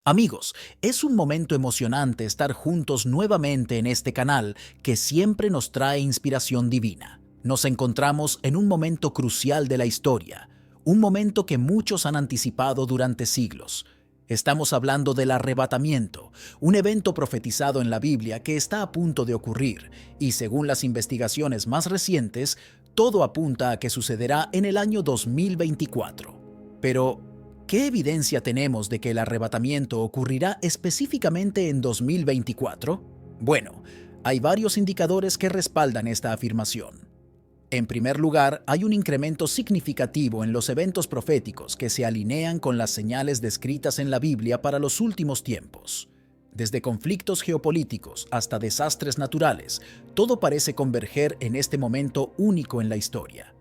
Amigos, es un momento emocionante estar juntos nuevamente en este canal que siempre nos trae inspiración divina. Nos encontramos en un momento crucial de la historia, un momento que muchos han anticipado durante siglos. Estamos hablando del arrebatamiento, un evento profetizado en la Biblia que está a punto de ocurrir y, según las investigaciones más recientes, todo apunta a que sucederá en el año 2024. Pero, ¿qué evidencia tenemos de que el arrebatamiento ocurrirá específicamente en 2024? Bueno, hay varios indicadores que respaldan esta afirmación. En primer lugar, hay un incremento significativo en los eventos proféticos que se alinean con las señales descritas en la Biblia para los últimos tiempos. Desde conflictos geopolíticos hasta desastres naturales, todo parece converger en este momento único en la historia.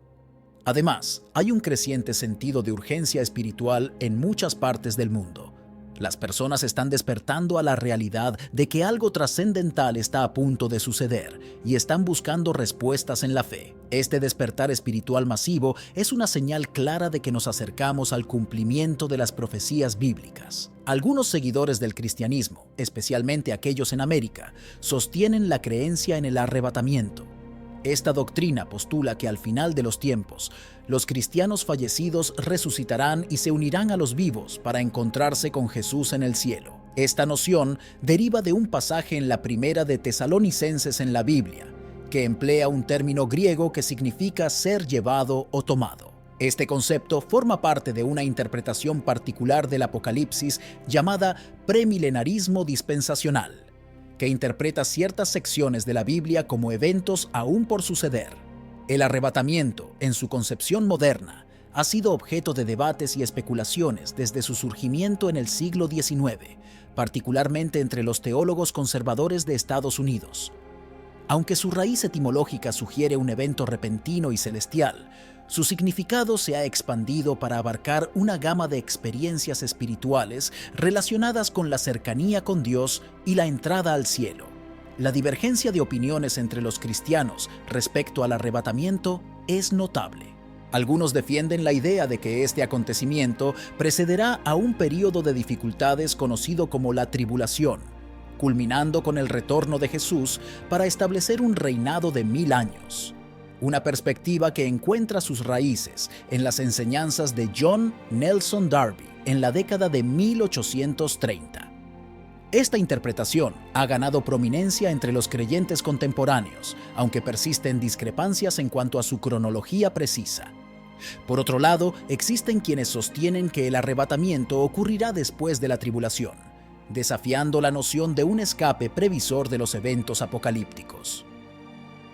Además, hay un creciente sentido de urgencia espiritual en muchas partes del mundo. Las personas están despertando a la realidad de que algo trascendental está a punto de suceder y están buscando respuestas en la fe. Este despertar espiritual masivo es una señal clara de que nos acercamos al cumplimiento de las profecías bíblicas. Algunos seguidores del cristianismo, especialmente aquellos en América, sostienen la creencia en el arrebatamiento. Esta doctrina postula que al final de los tiempos, los cristianos fallecidos resucitarán y se unirán a los vivos para encontrarse con Jesús en el cielo. Esta noción deriva de un pasaje en la primera de Tesalonicenses en la Biblia, que emplea un término griego que significa ser llevado o tomado. Este concepto forma parte de una interpretación particular del Apocalipsis llamada premilenarismo dispensacional, que interpreta ciertas secciones de la Biblia como eventos aún por suceder. El arrebatamiento, en su concepción moderna, ha sido objeto de debates y especulaciones desde su surgimiento en el siglo XIX, particularmente entre los teólogos conservadores de Estados Unidos. Aunque su raíz etimológica sugiere un evento repentino y celestial, su significado se ha expandido para abarcar una gama de experiencias espirituales relacionadas con la cercanía con Dios y la entrada al cielo. La divergencia de opiniones entre los cristianos respecto al arrebatamiento es notable. Algunos defienden la idea de que este acontecimiento precederá a un período de dificultades conocido como la tribulación, culminando con el retorno de Jesús para establecer un reinado de 1000 años. Una perspectiva que encuentra sus raíces en las enseñanzas de John Nelson Darby en la década de 1830. Esta interpretación ha ganado prominencia entre los creyentes contemporáneos, aunque persisten discrepancias en cuanto a su cronología precisa. Por otro lado, existen quienes sostienen que el arrebatamiento ocurrirá después de la tribulación, desafiando la noción de un escape previsor de los eventos apocalípticos.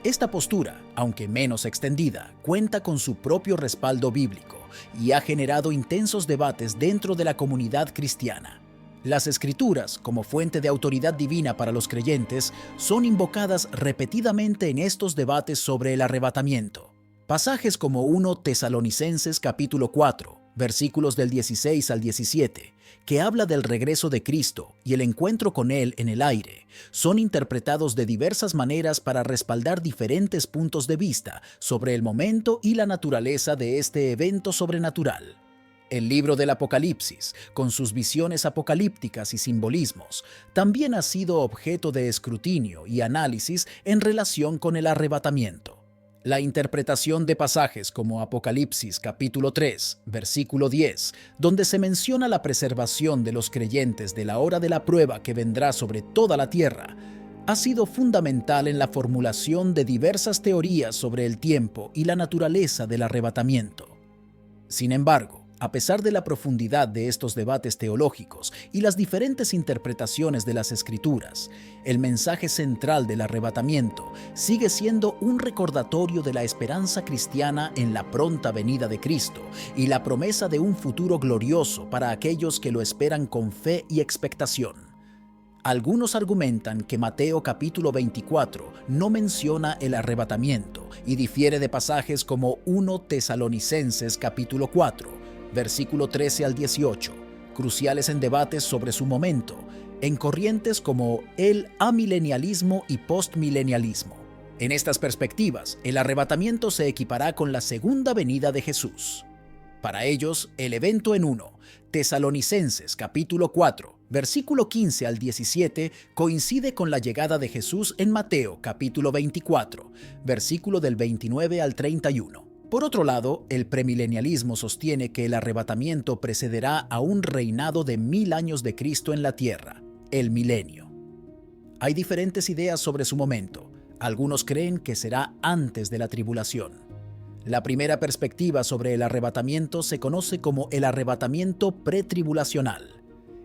Esta postura, aunque menos extendida, cuenta con su propio respaldo bíblico y ha generado intensos debates dentro de la comunidad cristiana. Las Escrituras, como fuente de autoridad divina para los creyentes, son invocadas repetidamente en estos debates sobre el arrebatamiento. Pasajes como 1 Tesalonicenses capítulo 4, versículos del 16 al 17, que habla del regreso de Cristo y el encuentro con Él en el aire, son interpretados de diversas maneras para respaldar diferentes puntos de vista sobre el momento y la naturaleza de este evento sobrenatural. El libro del Apocalipsis, con sus visiones apocalípticas y simbolismos, también ha sido objeto de escrutinio y análisis en relación con el arrebatamiento. La interpretación de pasajes como Apocalipsis capítulo 3, versículo 10, donde se menciona la preservación de los creyentes de la hora de la prueba que vendrá sobre toda la tierra, ha sido fundamental en la formulación de diversas teorías sobre el tiempo y la naturaleza del arrebatamiento. Sin embargo, a pesar de la profundidad de estos debates teológicos y las diferentes interpretaciones de las Escrituras, el mensaje central del arrebatamiento sigue siendo un recordatorio de la esperanza cristiana en la pronta venida de Cristo y la promesa de un futuro glorioso para aquellos que lo esperan con fe y expectación. Algunos argumentan que Mateo capítulo 24 no menciona el arrebatamiento y difiere de pasajes como 1 Tesalonicenses capítulo 4, versículo 13 al 18, cruciales en debates sobre su momento, en corrientes como el amilenialismo y postmilenialismo. En estas perspectivas, el arrebatamiento se equipará con la segunda venida de Jesús. Para ellos, el evento en 1 Tesalonicenses capítulo 4 Versículo 15 al 17 coincide con la llegada de Jesús en Mateo capítulo 24, versículo del 29 al 31. Por otro lado, el premilenialismo sostiene que el arrebatamiento precederá a un reinado de 1000 años de Cristo en la tierra, el milenio. Hay diferentes ideas sobre su momento. Algunos creen que será antes de la tribulación. La primera perspectiva sobre el arrebatamiento se conoce como el arrebatamiento pretribulacional.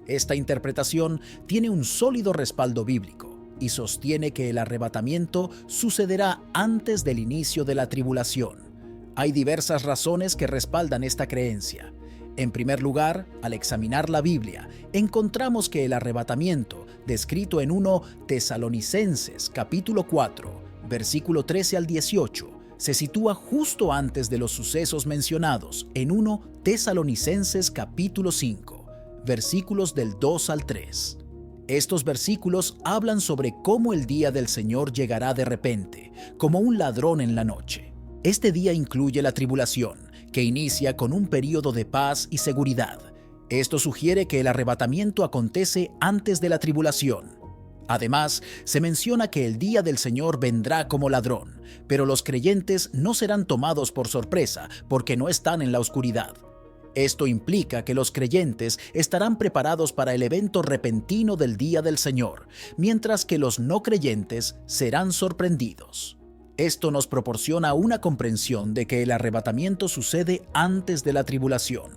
Esta interpretación tiene un sólido respaldo bíblico y sostiene que el arrebatamiento sucederá antes del inicio de la tribulación. Hay diversas razones que respaldan esta creencia. En primer lugar, al examinar la Biblia, encontramos que el arrebatamiento, descrito en 1 Tesalonicenses capítulo 4, versículo 13 al 18, se sitúa justo antes de los sucesos mencionados en 1 Tesalonicenses capítulo 5, versículos del 2 al 3. Estos versículos hablan sobre cómo el día del Señor llegará de repente, como un ladrón en la noche. Este día incluye la tribulación, que inicia con un período de paz y seguridad. Esto sugiere que el arrebatamiento acontece antes de la tribulación. Además, se menciona que el día del Señor vendrá como ladrón, pero los creyentes no serán tomados por sorpresa porque no están en la oscuridad. Esto implica que los creyentes estarán preparados para el evento repentino del día del Señor, mientras que los no creyentes serán sorprendidos. Esto nos proporciona una comprensión de que el arrebatamiento sucede antes de la tribulación.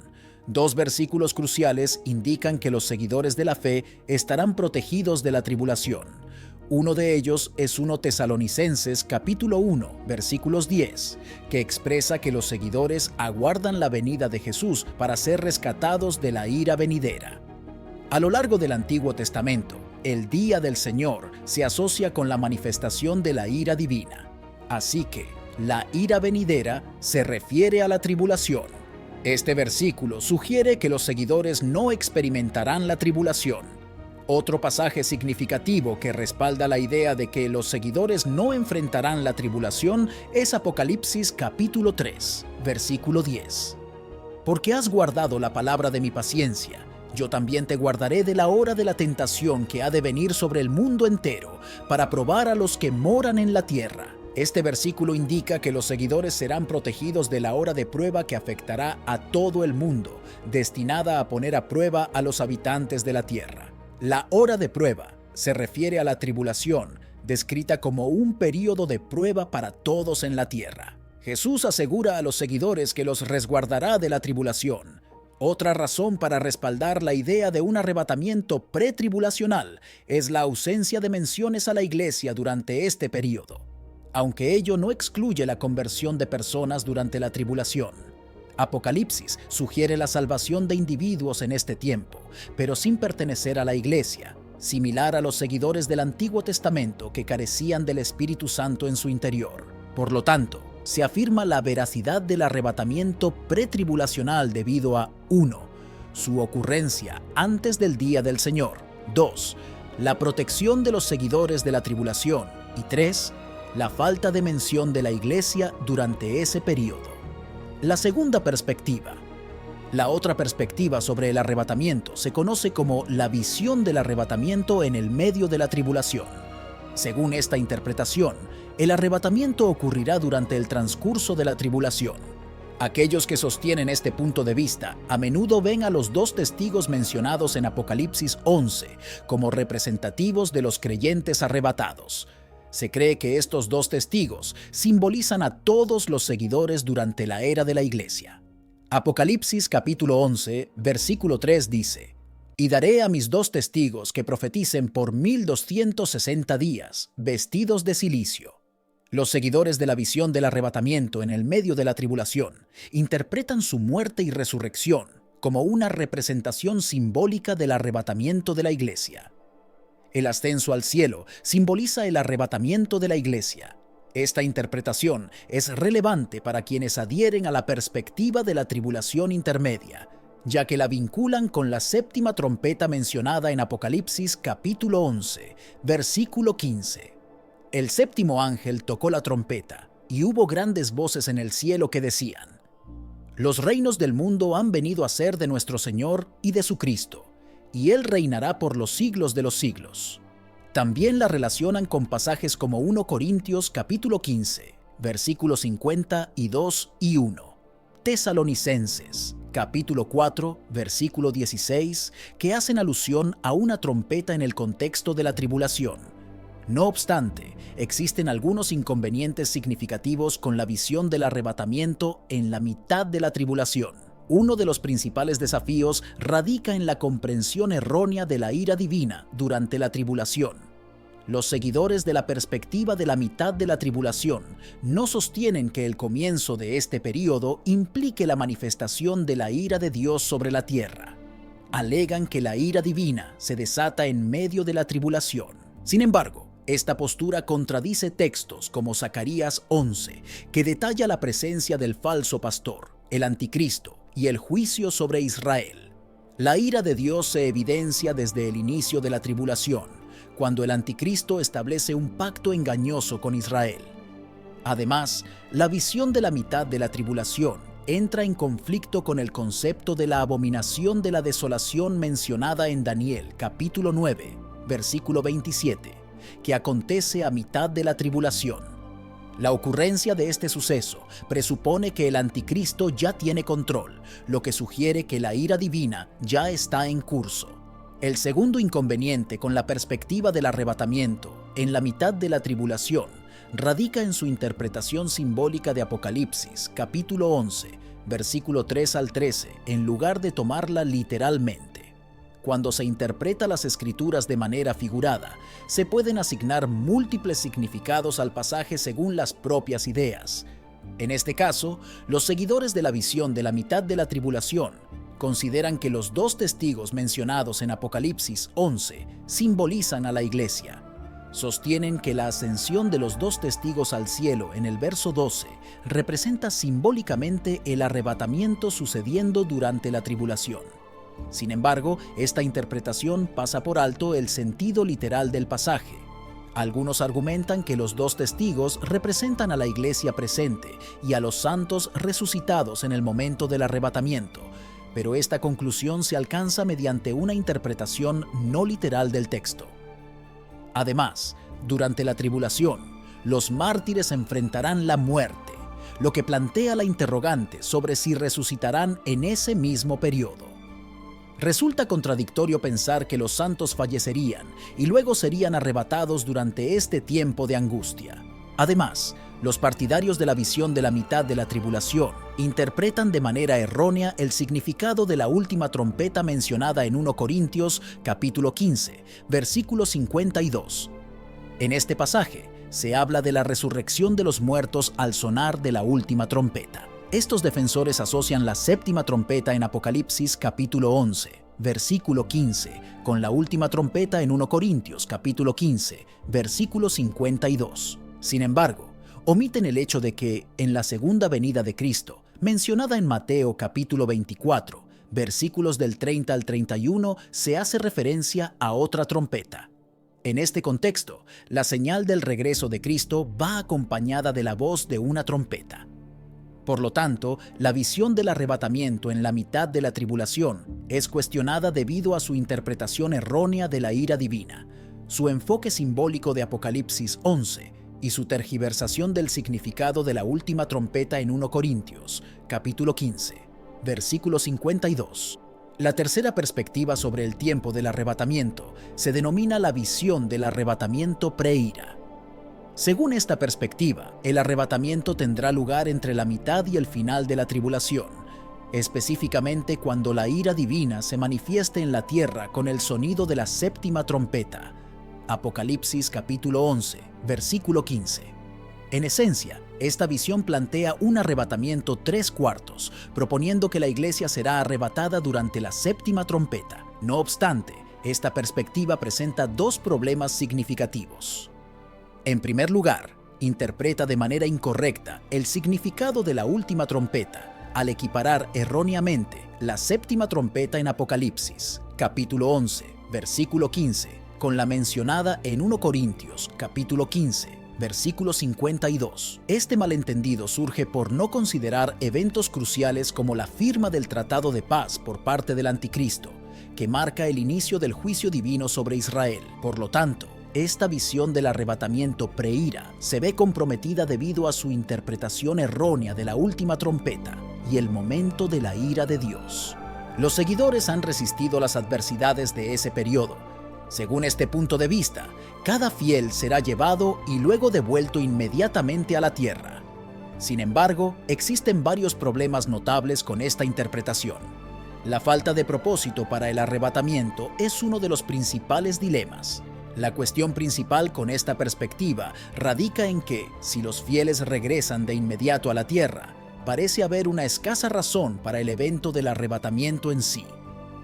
Dos versículos cruciales indican que los seguidores de la fe estarán protegidos de la tribulación. Uno de ellos es 1 Tesalonicenses capítulo 1, versículos 10, que expresa que los seguidores aguardan la venida de Jesús para ser rescatados de la ira venidera. A lo largo del Antiguo Testamento, el día del Señor se asocia con la manifestación de la ira divina. Así que, la ira venidera se refiere a la tribulación. Este versículo sugiere que los seguidores no experimentarán la tribulación. Otro pasaje significativo que respalda la idea de que los seguidores no enfrentarán la tribulación es Apocalipsis capítulo 3, versículo 10. Porque has guardado la palabra de mi paciencia, yo también te guardaré de la hora de la tentación que ha de venir sobre el mundo entero, para probar a los que moran en la tierra. Este versículo indica que los seguidores serán protegidos de la hora de prueba que afectará a todo el mundo, destinada a poner a prueba a los habitantes de la tierra. La hora de prueba se refiere a la tribulación, descrita como un período de prueba para todos en la tierra. Jesús asegura a los seguidores que los resguardará de la tribulación. Otra razón para respaldar la idea de un arrebatamiento pretribulacional es la ausencia de menciones a la iglesia durante este período, aunque ello no excluye la conversión de personas durante la tribulación. Apocalipsis sugiere la salvación de individuos en este tiempo, pero sin pertenecer a la iglesia, similar a los seguidores del Antiguo Testamento que carecían del Espíritu Santo en su interior. Por lo tanto, se afirma la veracidad del arrebatamiento pretribulacional debido a 1. Su ocurrencia antes del día del Señor. 2. La protección de los seguidores de la tribulación. Y 3. La falta de mención de la iglesia durante ese período. La segunda perspectiva. La otra perspectiva sobre el arrebatamiento se conoce como la visión del arrebatamiento en el medio de la tribulación. Según esta interpretación, el arrebatamiento ocurrirá durante el transcurso de la tribulación. Aquellos que sostienen este punto de vista a menudo ven a los dos testigos mencionados en Apocalipsis 11 como representativos de los creyentes arrebatados. Se cree que estos dos testigos simbolizan a todos los seguidores durante la era de la iglesia. Apocalipsis capítulo 11, versículo 3 dice: «Y daré a mis dos testigos que profeticen por 1260 días, vestidos de cilicio». Los seguidores de la visión del arrebatamiento en el medio de la tribulación interpretan su muerte y resurrección como una representación simbólica del arrebatamiento de la iglesia. El ascenso al cielo simboliza el arrebatamiento de la iglesia. Esta interpretación es relevante para quienes adhieren a la perspectiva de la tribulación intermedia, ya que la vinculan con la séptima trompeta mencionada en Apocalipsis capítulo 11, versículo 15. El séptimo ángel tocó la trompeta, y hubo grandes voces en el cielo que decían: «Los reinos del mundo han venido a ser de nuestro Señor y de su Cristo, y Él reinará por los siglos de los siglos. También la relacionan con pasajes como 1 Corintios capítulo 15, versículos 52 y 1. Tesalonicenses capítulo 4, versículo 16, que hacen alusión a una trompeta en el contexto de la tribulación. No obstante, existen algunos inconvenientes significativos con la visión del arrebatamiento en la mitad de la tribulación. Uno de los principales desafíos radica en la comprensión errónea de la ira divina durante la tribulación. Los seguidores de la perspectiva de la mitad de la tribulación no sostienen que el comienzo de este período implique la manifestación de la ira de Dios sobre la tierra. Alegan que la ira divina se desata en medio de la tribulación. Sin embargo, esta postura contradice textos como Zacarías 11, que detalla la presencia del falso pastor, el anticristo y el juicio sobre Israel. La ira de Dios se evidencia desde el inicio de la tribulación, cuando el anticristo establece un pacto engañoso con Israel. Además, la visión de la mitad de la tribulación entra en conflicto con el concepto de la abominación de la desolación mencionada en Daniel capítulo 9, versículo 27, que acontece a mitad de la tribulación. La ocurrencia de este suceso presupone que el anticristo ya tiene control, lo que sugiere que la ira divina ya está en curso. El segundo inconveniente con la perspectiva del arrebatamiento en la mitad de la tribulación radica en su interpretación simbólica de Apocalipsis, capítulo 11, versículo 3 al 13, en lugar de tomarla literalmente. Cuando se interpreta las escrituras de manera figurada, se pueden asignar múltiples significados al pasaje según las propias ideas. En este caso, los seguidores de la visión de la mitad de la tribulación consideran que los dos testigos mencionados en Apocalipsis 11 simbolizan a la iglesia. Sostienen que la ascensión de los dos testigos al cielo en el verso 12 representa simbólicamente el arrebatamiento sucediendo durante la tribulación. Sin embargo, esta interpretación pasa por alto el sentido literal del pasaje. Algunos argumentan que los dos testigos representan a la iglesia presente y a los santos resucitados en el momento del arrebatamiento, pero esta conclusión se alcanza mediante una interpretación no literal del texto. Además, durante la tribulación, los mártires enfrentarán la muerte, lo que plantea la interrogante sobre si resucitarán en ese mismo periodo. Resulta contradictorio pensar que los santos fallecerían y luego serían arrebatados durante este tiempo de angustia. Además, los partidarios de la visión de la mitad de la tribulación interpretan de manera errónea el significado de la última trompeta mencionada en 1 Corintios capítulo 15, versículo 52. En este pasaje se habla de la resurrección de los muertos al sonar de la última trompeta. Estos defensores asocian la séptima trompeta en Apocalipsis capítulo 11, versículo 15, con la última trompeta en 1 Corintios capítulo 15, versículo 52. Sin embargo, omiten el hecho de que, en la segunda venida de Cristo, mencionada en Mateo capítulo 24, versículos del 30 al 31, se hace referencia a otra trompeta. En este contexto, la señal del regreso de Cristo va acompañada de la voz de una trompeta. Por lo tanto, la visión del arrebatamiento en la mitad de la tribulación es cuestionada debido a su interpretación errónea de la ira divina, su enfoque simbólico de Apocalipsis 11 y su tergiversación del significado de la última trompeta en 1 Corintios, capítulo 15, versículo 52. La tercera perspectiva sobre el tiempo del arrebatamiento se denomina la visión del arrebatamiento preira. Según esta perspectiva, el arrebatamiento tendrá lugar entre la mitad y el final de la tribulación, específicamente cuando la ira divina se manifieste en la tierra con el sonido de la séptima trompeta. Apocalipsis capítulo 11, versículo 15. En esencia, esta visión plantea un arrebatamiento 3/4, proponiendo que la iglesia será arrebatada durante la séptima trompeta. No obstante, esta perspectiva presenta dos problemas significativos. En primer lugar, interpreta de manera incorrecta el significado de la última trompeta al equiparar erróneamente la séptima trompeta en Apocalipsis, capítulo 11, versículo 15, con la mencionada en 1 Corintios, capítulo 15, versículo 52. Este malentendido surge por no considerar eventos cruciales como la firma del Tratado de Paz por parte del Anticristo, que marca el inicio del juicio divino sobre Israel. Por lo tanto, esta visión del arrebatamiento preira se ve comprometida debido a su interpretación errónea de la última trompeta y el momento de la ira de Dios. Los seguidores han resistido las adversidades de ese periodo. Según este punto de vista, cada fiel será llevado y luego devuelto inmediatamente a la tierra. Sin embargo, existen varios problemas notables con esta interpretación. La falta de propósito para el arrebatamiento es uno de los principales dilemas. La cuestión principal con esta perspectiva radica en que, si los fieles regresan de inmediato a la tierra, parece haber una escasa razón para el evento del arrebatamiento en sí.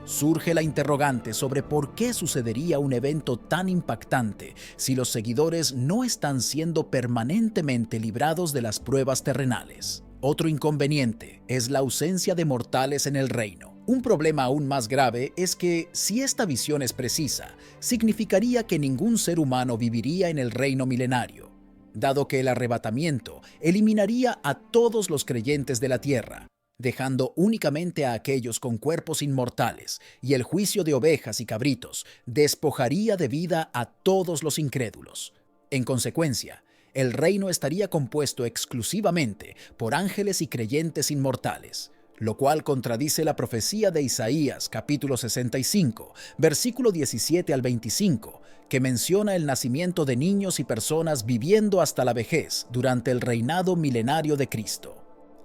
Surge la interrogante sobre por qué sucedería un evento tan impactante si los seguidores no están siendo permanentemente librados de las pruebas terrenales. Otro inconveniente es la ausencia de mortales en el reino. Un problema aún más grave es que, si esta visión es precisa, significaría que ningún ser humano viviría en el reino milenario, dado que el arrebatamiento eliminaría a todos los creyentes de la tierra, dejando únicamente a aquellos con cuerpos inmortales, y el juicio de ovejas y cabritos despojaría de vida a todos los incrédulos. En consecuencia, el reino estaría compuesto exclusivamente por ángeles y creyentes inmortales, lo cual contradice la profecía de Isaías, capítulo 65, versículo 17 al 25, que menciona el nacimiento de niños y personas viviendo hasta la vejez durante el reinado milenario de Cristo.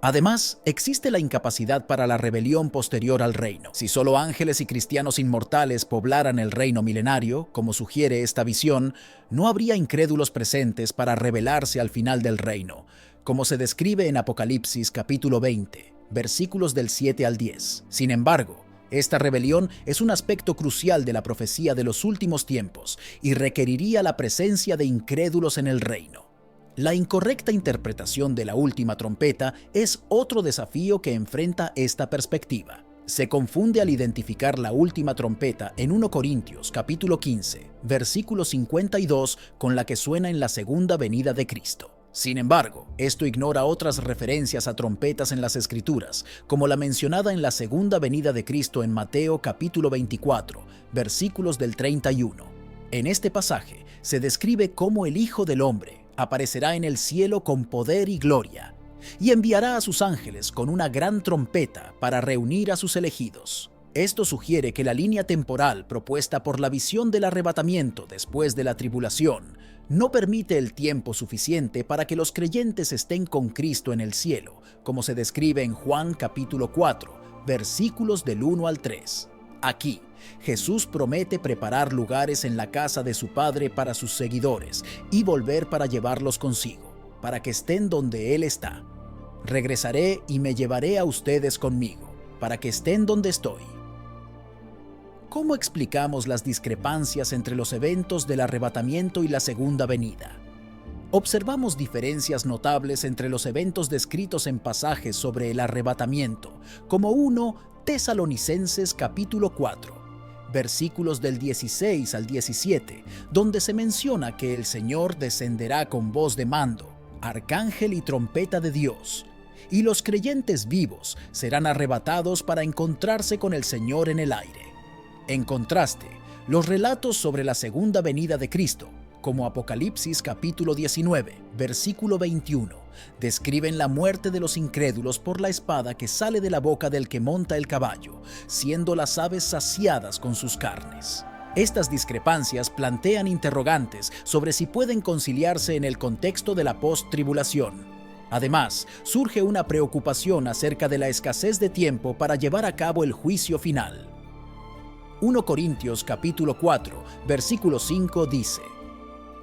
Además, existe la incapacidad para la rebelión posterior al reino. Si solo ángeles y cristianos inmortales poblaran el reino milenario, como sugiere esta visión, no habría incrédulos presentes para rebelarse al final del reino, como se describe en Apocalipsis capítulo 20, versículos del 7 al 10. Sin embargo, esta rebelión es un aspecto crucial de la profecía de los últimos tiempos y requeriría la presencia de incrédulos en el reino. La incorrecta interpretación de la última trompeta es otro desafío que enfrenta esta perspectiva. Se confunde al identificar la última trompeta en 1 Corintios capítulo 15, versículo 52 con la que suena en la segunda venida de Cristo. Sin embargo, esto ignora otras referencias a trompetas en las Escrituras, como la mencionada en la segunda venida de Cristo en Mateo capítulo 24, versículos del 31. En este pasaje se describe cómo el Hijo del Hombre aparecerá en el cielo con poder y gloria, y enviará a sus ángeles con una gran trompeta para reunir a sus elegidos. Esto sugiere que la línea temporal propuesta por la visión del arrebatamiento después de la tribulación no permite el tiempo suficiente para que los creyentes estén con Cristo en el cielo, como se describe en Juan capítulo 4, versículos del 1 al 3. Aquí, Jesús promete preparar lugares en la casa de su Padre para sus seguidores y volver para llevarlos consigo, para que estén donde Él está. Regresaré y me llevaré a ustedes conmigo, para que estén donde estoy. ¿Cómo explicamos las discrepancias entre los eventos del arrebatamiento y la segunda venida? Observamos diferencias notables entre los eventos descritos en pasajes sobre el arrebatamiento, como 1 Tesalonicenses capítulo 4, versículos del 16 al 17, donde se menciona que el Señor descenderá con voz de mando, arcángel y trompeta de Dios, y los creyentes vivos serán arrebatados para encontrarse con el Señor en el aire. En contraste, los relatos sobre la segunda venida de Cristo, como Apocalipsis capítulo 19, versículo 21, describen la muerte de los incrédulos por la espada que sale de la boca del que monta el caballo, siendo las aves saciadas con sus carnes. Estas discrepancias plantean interrogantes sobre si pueden conciliarse en el contexto de la post-tribulación. Además, surge una preocupación acerca de la escasez de tiempo para llevar a cabo el juicio final. 1 Corintios capítulo 4, versículo 5 dice: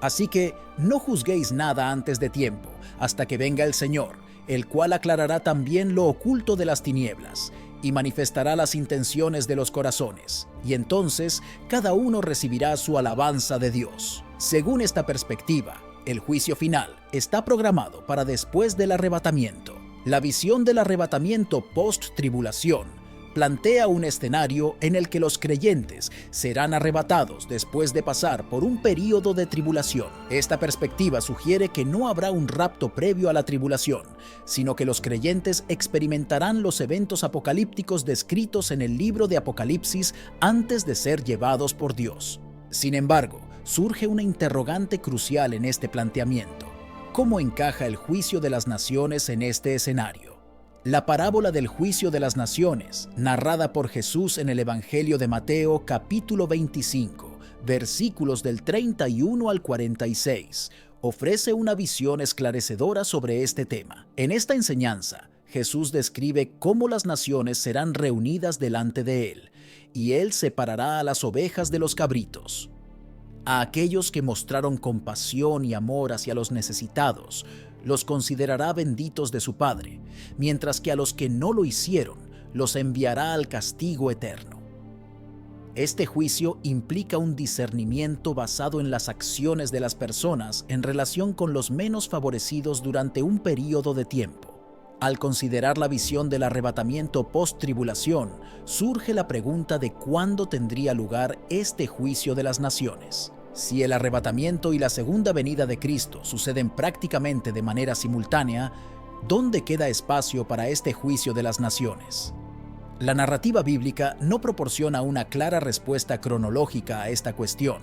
Así que no juzguéis nada antes de tiempo, hasta que venga el Señor, el cual aclarará también lo oculto de las tinieblas, y manifestará las intenciones de los corazones, y entonces cada uno recibirá su alabanza de Dios. Según esta perspectiva, el juicio final está programado para después del arrebatamiento. La visión del arrebatamiento post-tribulación plantea un escenario en el que los creyentes serán arrebatados después de pasar por un período de tribulación. Esta perspectiva sugiere que no habrá un rapto previo a la tribulación, sino que los creyentes experimentarán los eventos apocalípticos descritos en el libro de Apocalipsis antes de ser llevados por Dios. Sin embargo, surge una interrogante crucial en este planteamiento. ¿Cómo encaja el juicio de las naciones en este escenario? La parábola del juicio de las naciones, narrada por Jesús en el Evangelio de Mateo, capítulo 25, versículos del 31 al 46, ofrece una visión esclarecedora sobre este tema. En esta enseñanza, Jesús describe cómo las naciones serán reunidas delante de Él, y Él separará a las ovejas de los cabritos. A aquellos que mostraron compasión y amor hacia los necesitados, los considerará benditos de su Padre, mientras que a los que no lo hicieron, los enviará al castigo eterno. Este juicio implica un discernimiento basado en las acciones de las personas en relación con los menos favorecidos durante un período de tiempo. Al considerar la visión del arrebatamiento post-tribulación, surge la pregunta de cuándo tendría lugar este juicio de las naciones. Si el arrebatamiento y la segunda venida de Cristo suceden prácticamente de manera simultánea, ¿dónde queda espacio para este juicio de las naciones? La narrativa bíblica no proporciona una clara respuesta cronológica a esta cuestión,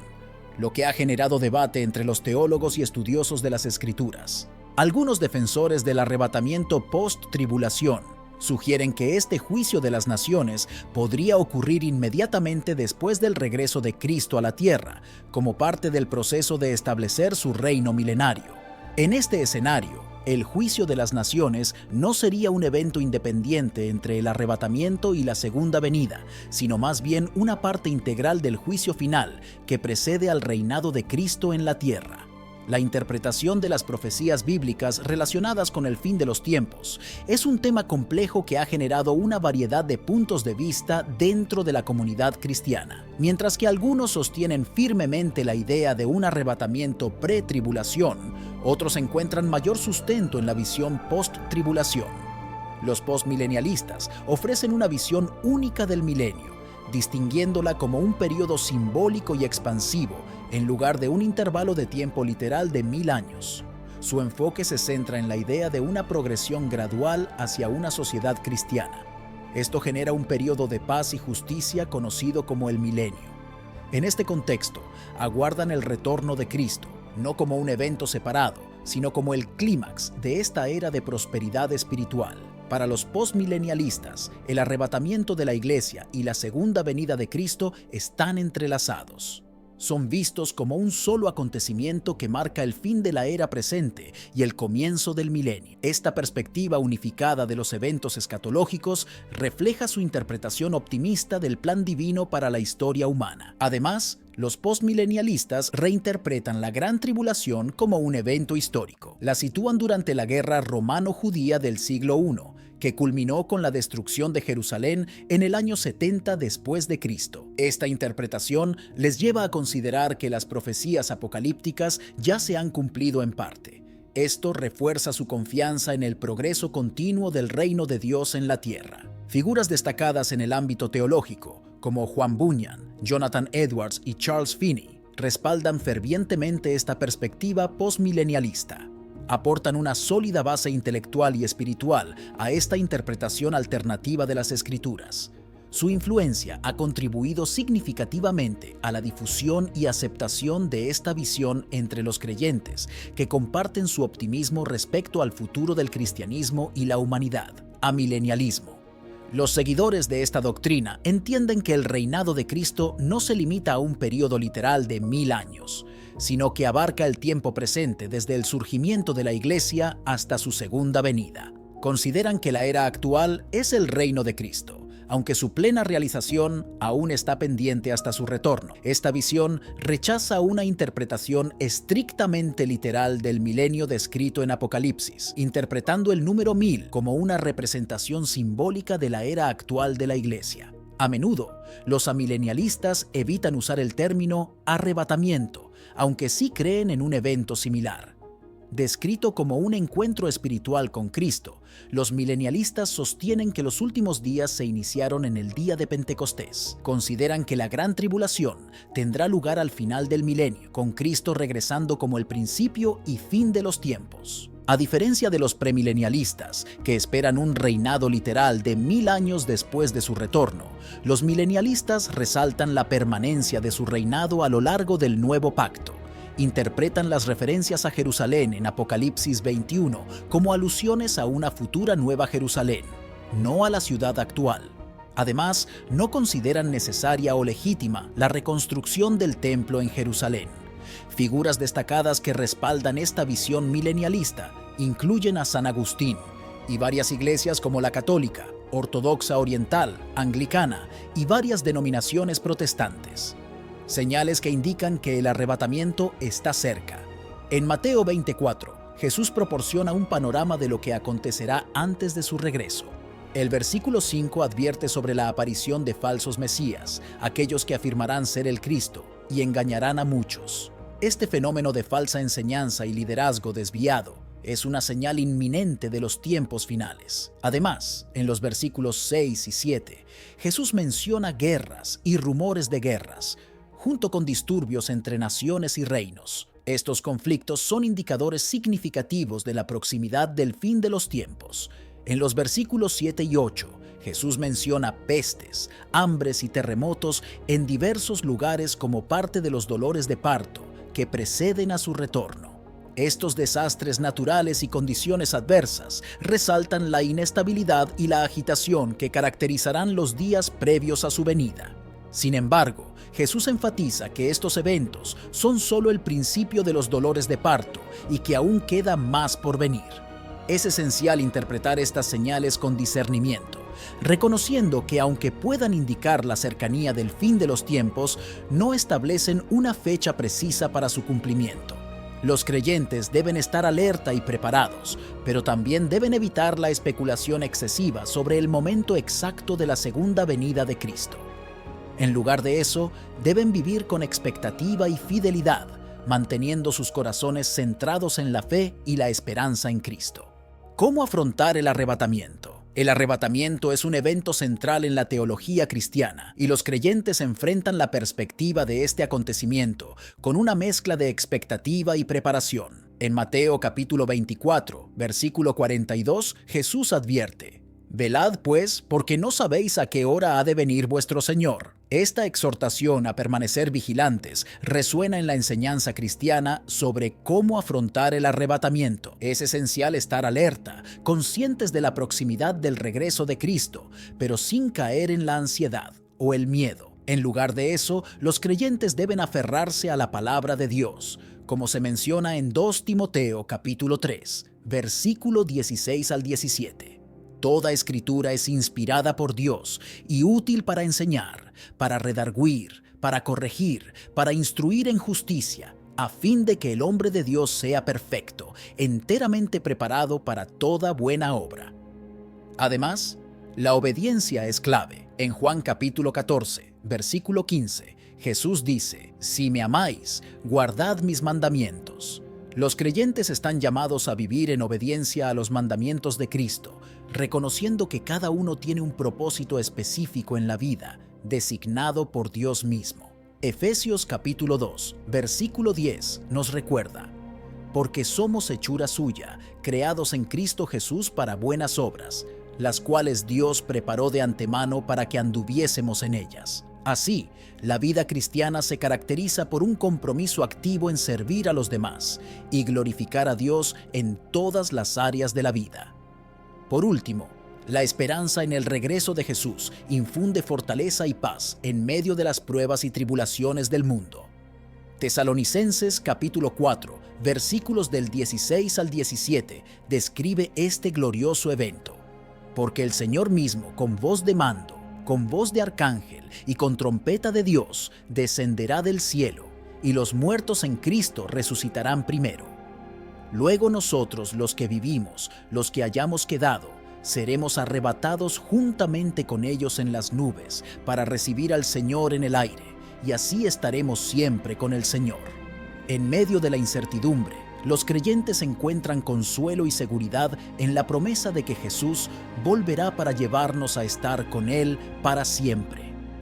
lo que ha generado debate entre los teólogos y estudiosos de las Escrituras. Algunos defensores del arrebatamiento post-tribulación sugieren que este juicio de las naciones podría ocurrir inmediatamente después del regreso de Cristo a la tierra, como parte del proceso de establecer su reino milenario. En este escenario, el juicio de las naciones no sería un evento independiente entre el arrebatamiento y la segunda venida, sino más bien una parte integral del juicio final que precede al reinado de Cristo en la tierra. La interpretación de las profecías bíblicas relacionadas con el fin de los tiempos es un tema complejo que ha generado una variedad de puntos de vista dentro de la comunidad cristiana. Mientras que algunos sostienen firmemente la idea de un arrebatamiento pre-tribulación, otros encuentran mayor sustento en la visión post-tribulación. Los postmilenialistas ofrecen una visión única del milenio, distinguiéndola como un periodo simbólico y expansivo en lugar de un intervalo de tiempo literal de 1000 años. Su enfoque se centra en la idea de una progresión gradual hacia una sociedad cristiana. Esto genera un periodo de paz y justicia conocido como el milenio. En este contexto, aguardan el retorno de Cristo, no como un evento separado, sino como el clímax de esta era de prosperidad espiritual. Para los postmilenialistas, el arrebatamiento de la Iglesia y la segunda venida de Cristo están entrelazados. Son vistos como un solo acontecimiento que marca el fin de la era presente y el comienzo del milenio. Esta perspectiva unificada de los eventos escatológicos refleja su interpretación optimista del plan divino para la historia humana. Además, los postmilenialistas reinterpretan la Gran Tribulación como un evento histórico. La sitúan durante la Guerra Romano-Judía del siglo I, que culminó con la destrucción de Jerusalén en el año 70 después de Cristo. Esta interpretación les lleva a considerar que las profecías apocalípticas ya se han cumplido en parte. Esto refuerza su confianza en el progreso continuo del reino de Dios en la tierra. Figuras destacadas en el ámbito teológico, como Juan Bunyan, Jonathan Edwards y Charles Finney, respaldan fervientemente esta perspectiva postmilenialista. Aportan una sólida base intelectual y espiritual a esta interpretación alternativa de las Escrituras. Su influencia ha contribuido significativamente a la difusión y aceptación de esta visión entre los creyentes, que comparten su optimismo respecto al futuro del cristianismo y la humanidad. Amilenialismo. Los seguidores de esta doctrina entienden que el reinado de Cristo no se limita a un periodo literal de 1000 años, sino que abarca el tiempo presente desde el surgimiento de la Iglesia hasta su segunda venida. Consideran que la era actual es el reino de Cristo, aunque su plena realización aún está pendiente hasta su retorno. Esta visión rechaza una interpretación estrictamente literal del milenio descrito en Apocalipsis, interpretando el número 1000 como una representación simbólica de la era actual de la Iglesia. A menudo, los amilenialistas evitan usar el término arrebatamiento, aunque sí creen en un evento similar. Descrito como un encuentro espiritual con Cristo, los milenialistas sostienen que los últimos días se iniciaron en el día de Pentecostés. Consideran que la gran tribulación tendrá lugar al final del milenio, con Cristo regresando como el principio y fin de los tiempos. A diferencia de los premilenialistas, que esperan un reinado literal de 1000 años después de su retorno, los milenialistas resaltan la permanencia de su reinado a lo largo del nuevo pacto. Interpretan las referencias a Jerusalén en Apocalipsis 21 como alusiones a una futura nueva Jerusalén, no a la ciudad actual. Además, no consideran necesaria o legítima la reconstrucción del templo en Jerusalén. Figuras destacadas que respaldan esta visión milenialista incluyen a San Agustín y varias iglesias como la católica, ortodoxa oriental, anglicana y varias denominaciones protestantes. Señales que indican que el arrebatamiento está cerca. En Mateo 24, Jesús proporciona un panorama de lo que acontecerá antes de su regreso. El versículo 5 advierte sobre la aparición de falsos mesías, aquellos que afirmarán ser el Cristo y engañarán a muchos. Este fenómeno de falsa enseñanza y liderazgo desviado es una señal inminente de los tiempos finales. Además, en los versículos 6 y 7, Jesús menciona guerras y rumores de guerras, junto con disturbios entre naciones y reinos. Estos conflictos son indicadores significativos de la proximidad del fin de los tiempos. En los versículos 7 y 8, Jesús menciona pestes, hambres y terremotos en diversos lugares como parte de los dolores de parto que preceden a su retorno. Estos desastres naturales y condiciones adversas resaltan la inestabilidad y la agitación que caracterizarán los días previos a su venida. Sin embargo, Jesús enfatiza que estos eventos son solo el principio de los dolores de parto y que aún queda más por venir. Es esencial interpretar estas señales con discernimiento, reconociendo que aunque puedan indicar la cercanía del fin de los tiempos, no establecen una fecha precisa para su cumplimiento. Los creyentes deben estar alerta y preparados, pero también deben evitar la especulación excesiva sobre el momento exacto de la segunda venida de Cristo. En lugar de eso, deben vivir con expectativa y fidelidad, manteniendo sus corazones centrados en la fe y la esperanza en Cristo. ¿Cómo afrontar el arrebatamiento? El arrebatamiento es un evento central en la teología cristiana, y los creyentes enfrentan la perspectiva de este acontecimiento con una mezcla de expectativa y preparación. En Mateo capítulo 24, versículo 42, Jesús advierte: «Velad pues, porque no sabéis a qué hora ha de venir vuestro Señor». Esta exhortación a permanecer vigilantes resuena en la enseñanza cristiana sobre cómo afrontar el arrebatamiento. Es esencial estar alerta, conscientes de la proximidad del regreso de Cristo, pero sin caer en la ansiedad o el miedo. En lugar de eso, los creyentes deben aferrarse a la palabra de Dios, como se menciona en 2 Timoteo capítulo 3, versículo 16 al 17. Toda escritura es inspirada por Dios y útil para enseñar, para redarguir, para corregir, para instruir en justicia, a fin de que el hombre de Dios sea perfecto, enteramente preparado para toda buena obra. Además, la obediencia es clave. En Juan capítulo 14, versículo 15, Jesús dice: «Si me amáis, guardad mis mandamientos». Los creyentes están llamados a vivir en obediencia a los mandamientos de Cristo, reconociendo que cada uno tiene un propósito específico en la vida, designado por Dios mismo. Efesios capítulo 2, versículo 10 nos recuerda: «Porque somos hechura suya, creados en Cristo Jesús para buenas obras, las cuales Dios preparó de antemano para que anduviésemos en ellas». Así, la vida cristiana se caracteriza por un compromiso activo en servir a los demás y glorificar a Dios en todas las áreas de la vida. Por último, la esperanza en el regreso de Jesús infunde fortaleza y paz en medio de las pruebas y tribulaciones del mundo. Tesalonicenses capítulo 4, versículos del 16 al 17, describe este glorioso evento. «Porque el Señor mismo, con voz de mando, con voz de arcángel y con trompeta de Dios, descenderá del cielo, y los muertos en Cristo resucitarán primero. Luego nosotros, los que vivimos, los que hayamos quedado, seremos arrebatados juntamente con ellos en las nubes para recibir al Señor en el aire, y así estaremos siempre con el Señor». En medio de la incertidumbre, los creyentes encuentran consuelo y seguridad en la promesa de que Jesús volverá para llevarnos a estar con Él para siempre.